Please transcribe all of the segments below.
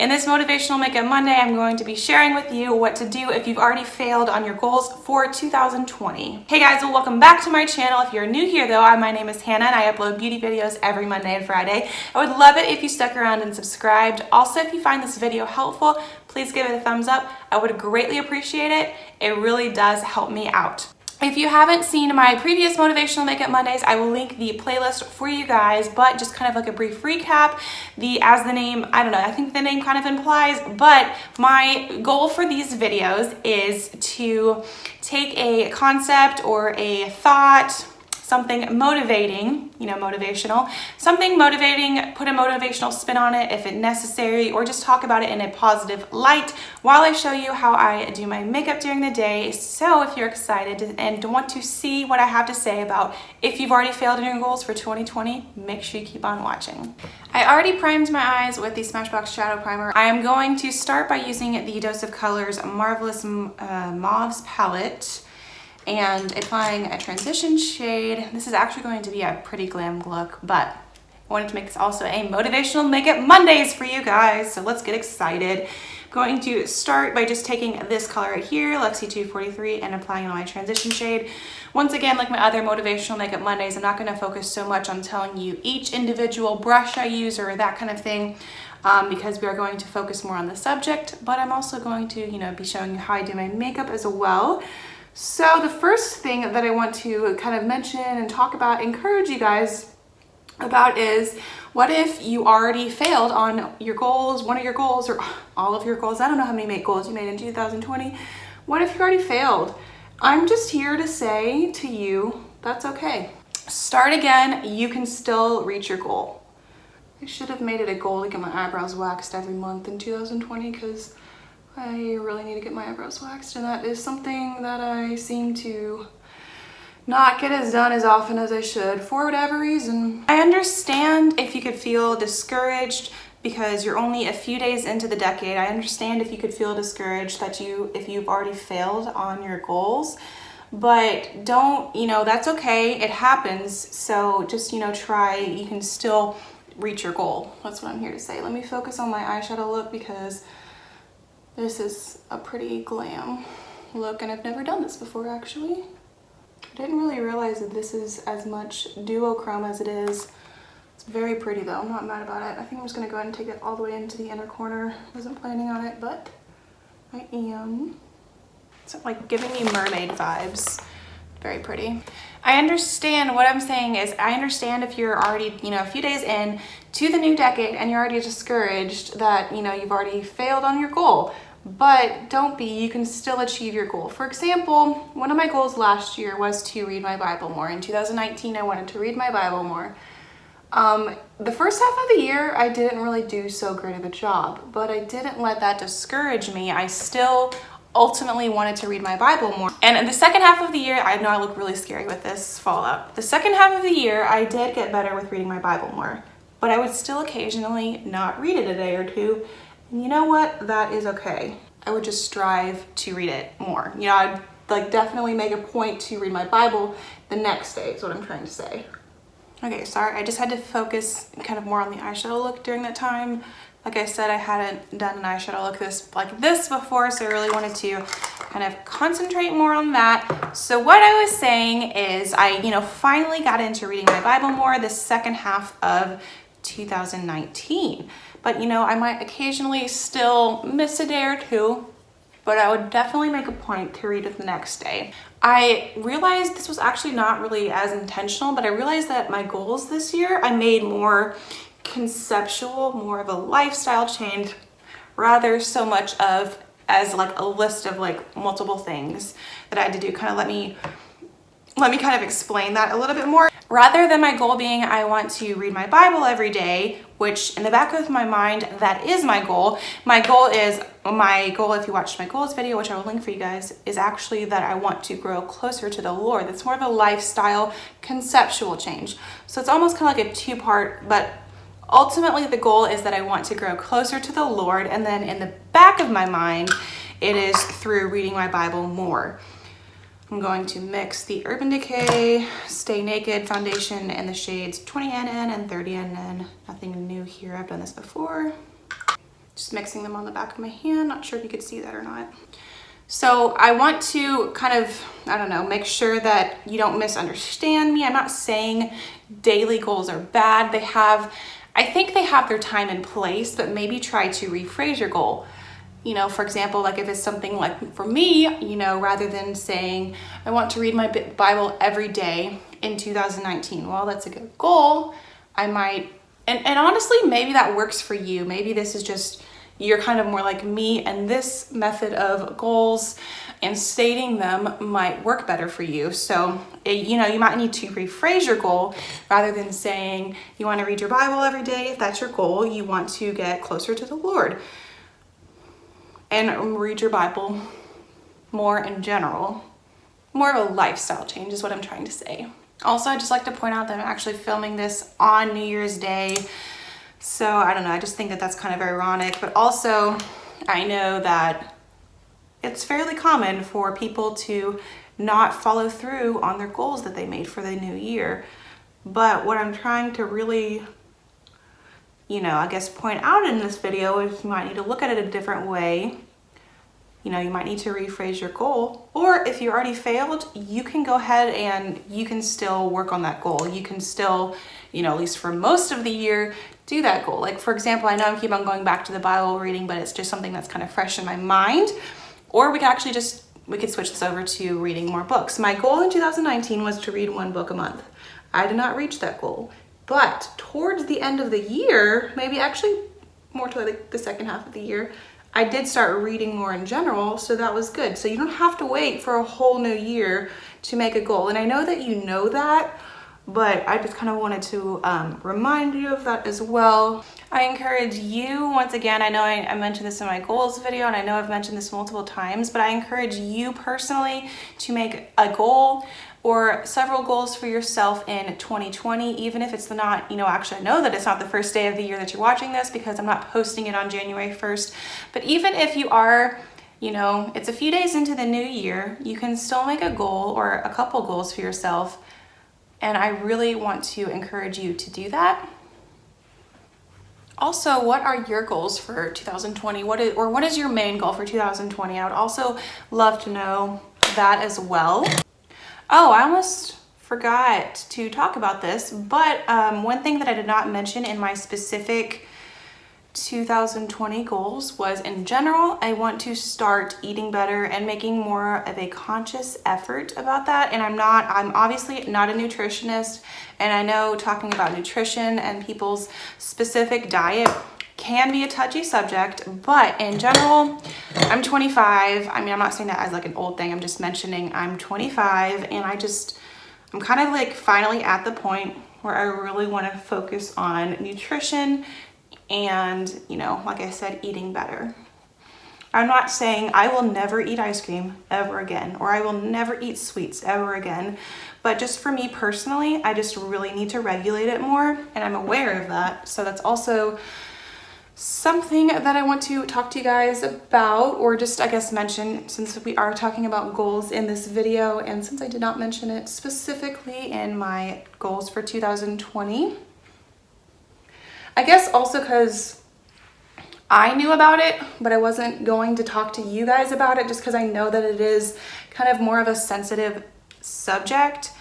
In this Motivational Makeup Monday, I'm going to be sharing with you what to do if you've already failed on your goals for 2020. Hey guys, well, welcome back to my channel. If you're new here though, my name is Hannah and I upload beauty videos every Monday and Friday. I would love it if you stuck around and subscribed. Also, if you find this video helpful, please give it a thumbs up. I would greatly appreciate it. It really does help me out. If you haven't seen my previous Motivational Makeup Mondays, I will link the playlist for you guys, but just kind of like a brief recap. As the name, I don't know, I think the name kind of implies, but my goal for these videos is to take a concept or a thought, something motivating, motivational, something motivating, put a motivational spin on it if it's necessary, or just talk about it in a positive light while I show you how I do my makeup during the day. So if you're excited and want to see what I have to say about if you've already failed in your goals for 2020, make sure you keep on watching. I already primed my eyes with the Smashbox Shadow Primer. I am going to start by using the Dose of Colors Marvelous Mauves palette and applying a transition shade. This is actually going to be a pretty glam look, but I wanted to make this also a Motivational Makeup Mondays for you guys, so let's get excited. I'm going to start by just taking this color right here, Lexi 243, and applying it on my transition shade. Once again, like my other Motivational Makeup Mondays, I'm not going to focus so much on telling you each individual brush I use or that kind of thing, because we are going to focus more on the subject, but I'm also going to, be showing you how I do my makeup as well. So the first thing that I want to kind of mention and talk about, encourage you guys about, is what if you already failed on your goals, one of your goals, or all of your goals? I don't know how many goals you made in 2020. What if you already failed? I'm just here to say to you, that's okay. Start again. You can still reach your goal. I should have made it a goal to get my eyebrows waxed every month in 2020 because I really need to get my eyebrows waxed, and that is something that I seem to not get done as often as I should for whatever reason. I understand if you could feel discouraged because you're only a few days into the decade. I understand if you could feel discouraged if you've already failed on your goals, but don't, that's okay. It happens. So just, try. You can still reach your goal. That's what I'm here to say. Let me focus on my eyeshadow look because this is a pretty glam look, and I've never done this before actually. I didn't really realize that this is as much duochrome as it is. It's very pretty though, I'm not mad about it. I think I'm just gonna go ahead and take it all the way into the inner corner. Wasn't planning on it, but I am. It's like giving me mermaid vibes. Very pretty. I understand. What I'm saying is I understand if you're already, a few days in to the new decade and you're already discouraged that, you've already failed on your goal, but don't be. You can still achieve your goal. For example, one of my goals last year was to read my Bible more. In 2019, I wanted to read my Bible more. The first half of the year, I didn't really do so great of a job, but I didn't let that discourage me. I still ultimately wanted to read my Bible more. And in the second half of the year, I know I look really scary with this fallout. The second half of the year, I did get better with reading my Bible more, but I would still occasionally not read it a day or two. And you know what? That is okay. I would just strive to read it more. I'd definitely make a point to read my Bible the next day is what I'm trying to say. Okay, sorry, I just had to focus kind of more on the eyeshadow look during that time. Like I said, I hadn't done an eyeshadow look like this before, so I really wanted to kind of concentrate more on that. So what I was saying is I, finally got into reading my Bible more the second half of 2019. But, I might occasionally still miss a day or two, but I would definitely make a point to read it the next day. I realized this was actually not really as intentional, but I realized that my goals this year, I made more conceptual, more of a lifestyle change, rather so much of as a list of multiple things that I had to do. Kind of let me kind of explain that a little bit more. Rather than my goal being I want to read my Bible every day, which in the back of my mind, that is my goal. My goal, if you watched my goals video, which I will link for you guys, is actually that I want to grow closer to the Lord. That's more of a lifestyle conceptual change. So it's almost kind of like a two-part, but ultimately the goal is that I want to grow closer to the Lord, and then in the back of my mind, it is through reading my Bible more. I'm going to mix the Urban Decay Stay Naked foundation in the shades 20NN and 30NN. Nothing new here, I've done this before. Just mixing them on the back of my hand. Not sure if you could see that or not. So I want to kind of, I don't know, make sure that you don't misunderstand me. I'm not saying daily goals are bad. I think they have their time and place, but maybe try to rephrase your goal. You know, for example, like if it's something like for me, you know, rather than saying, I want to read my Bible every day in 2019. Well, that's a good goal. I might, and honestly, maybe that works for you. Maybe this is just, you're kind of more like me, and this method of goals and stating them might work better for you. So, you know, you might need to rephrase your goal rather than saying you want to read your Bible every day. If that's your goal, you want to get closer to the Lord and read your Bible more in general. More of a lifestyle change is what I'm trying to say. Also, I'd just like to point out that I'm actually filming this on New Year's Day. So I don't know, I just think that that's kind of ironic, but also I know that it's fairly common for people to not follow through on their goals that they made for the new year. But what I'm trying to really, you know, I guess point out in this video is you might need to look at it a different way. You know, you might need to rephrase your goal, or if you already failed, you can go ahead and you can still work on that goal. You can still, you know, at least for most of the year, do that goal. Like for example, I know I keep on going back to the Bible reading, but it's just something that's kind of fresh in my mind. Or we could actually we could switch this over to reading more books. My goal in 2019 was to read 1 book a month. I did not reach that goal, but towards the end of the year, maybe actually more to like the second half of the year, I did start reading more in general, so that was good. So you don't have to wait for a whole new year to make a goal. And I know that you know that, but I just kind of wanted to remind you of that as well. I encourage you, once again, I know I mentioned this in my goals video, and I know I've mentioned this multiple times, but I encourage you personally to make a goal or several goals for yourself in 2020, even if it's not, you know, actually I know that it's not the first day of the year that you're watching this because I'm not posting it on January 1st, but even if you are, you know, it's a few days into the new year, you can still make a goal or a couple goals for yourself. And I really want to encourage you to do that. Also, what are your goals for 2020? What is your main goal for 2020? I would also love to know that as well. Oh, I almost forgot to talk about this, but one thing that I did not mention in my specific 2020 goals was, in general, I want to start eating better and making more of a conscious effort about that. And I'm obviously not a nutritionist, and I know talking about nutrition and people's specific diet can be a touchy subject, but in general, I'm 25. I mean, I'm not saying that as like an old thing. I'm just mentioning I'm 25, and I'm kind of like finally at the point where I really want to focus on nutrition and, you know, like I said, eating better. I'm not saying I will never eat ice cream ever again, or I will never eat sweets ever again, but just for me personally, I just really need to regulate it more, and I'm aware of that. So that's also something that I want to talk to you guys about, or just, I guess, mention, since we are talking about goals in this video, and since I did not mention it specifically in my goals for 2020. I guess also because I knew about it, but I wasn't going to talk to you guys about it just because I know that it is kind of more of a sensitive subject,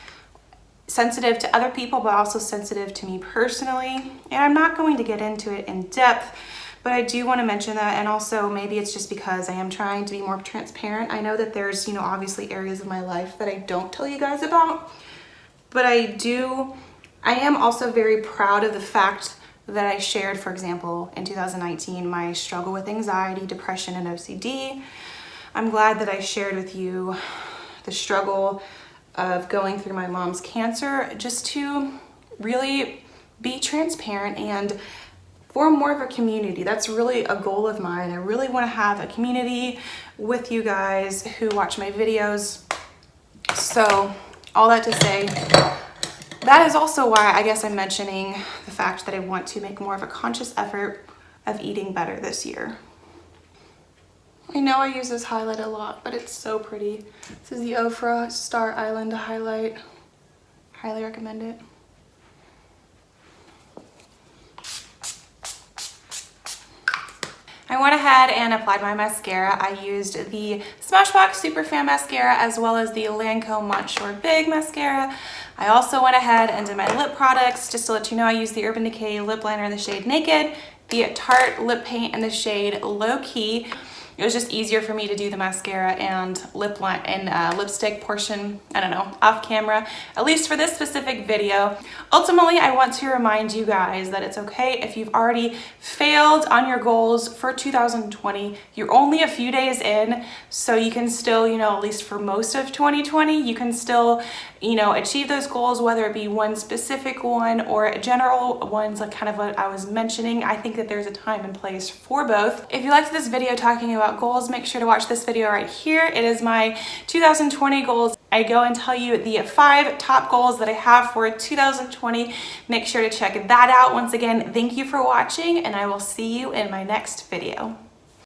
sensitive to other people, but also sensitive to me personally. And I'm not going to get into it in depth, but I do want to mention that. And also maybe it's just because I am trying to be more transparent. I know that there's, you know, obviously areas of my life that I don't tell you guys about, but I am also very proud of the fact that I shared, for example, in 2019, my struggle with anxiety, depression, and OCD. I'm glad that I shared with you the struggle of going through my mom's cancer, just to really be transparent and form more of a community. That's really a goal of mine. I really want to have a community with you guys who watch my videos. So all that to say, that is also why I guess I'm mentioning the fact that I want to make more of a conscious effort of eating better this year. I know I use this highlight a lot, but it's so pretty. This is the Ofra Star Island highlight. Highly recommend it. I went ahead and applied my mascara. I used the Smashbox Super Fan Mascara as well as the Lancome Montshore Big Mascara. I also went ahead and did my lip products. Just to let you know, I used the Urban Decay lip liner in the shade Naked, the Tarte lip paint in the shade Low Key. It was just easier for me to do the mascara and lipstick portion, I don't know, off camera, at least for this specific video. Ultimately, I want to remind you guys that it's okay if you've already failed on your goals for 2020. You're only a few days in, so you can still, at least for most of 2020, you can still, achieve those goals, whether it be one specific one or general ones, like kind of what I was mentioning. I think that there's a time and place for both. If you liked this video talking about goals, make sure to watch this video right here. It is my 2020 goals. I go and tell you the 5 top goals that I have for 2020. Make sure to check that out. Once again, thank you for watching, and I will see you in my next video.